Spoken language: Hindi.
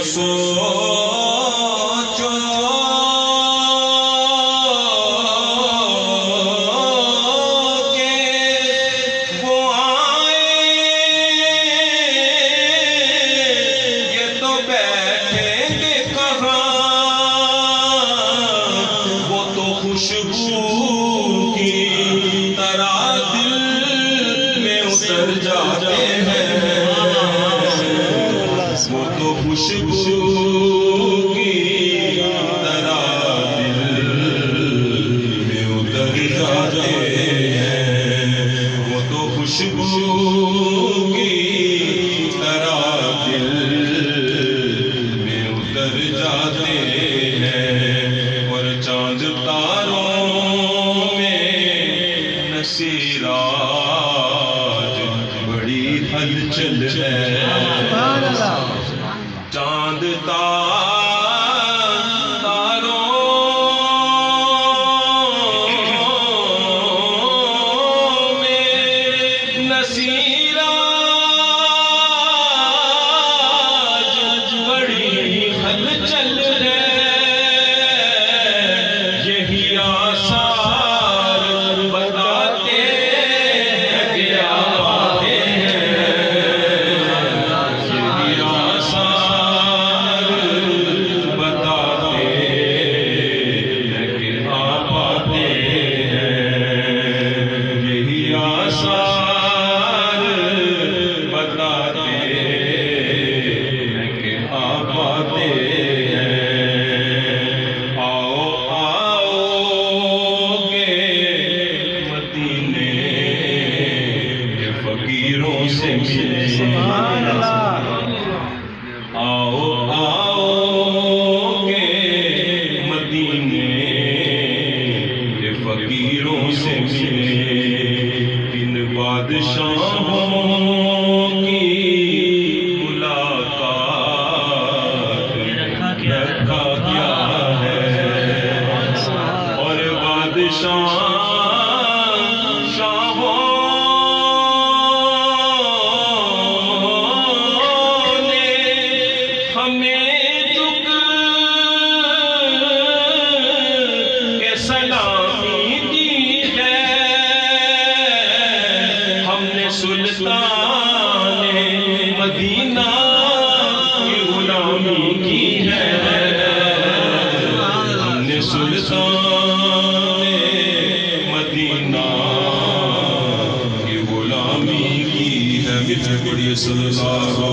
सोचो कि वो आए, ये तो बैठेंगे कहाँ, वो तो खुशबू की तरह दिल में उतर जाते हैं, वो तो खुशबू की तरह दिल में उतर जाते हैं, वो तो खुशबू की तरह दिल में उतर जाते हैं। और चांद तारों में नसीराज बड़ी हलचल है, चांद तारों में नसीराज बड़ी हलचल है, यही आसार बताते हैं कि आते हैं, यही आसार बताते हैं कि आप आते हैं, यही आसार बताते हैं कि आप आते हैं। आओ आओगे मदीने के फकीरों से मिले, आओ आओगे मदीने के फकीरों से मिले। इन बादशाहों की मुलाकात रखा गया है, और बादशाहों ने हमें झुक के सलामी दी है, हमने सुल्तान मदीना की गुलामी की है, हमने सुल्तान मदीना की गुलामी की है। मित्र पढ़िए सल्लल्लाहु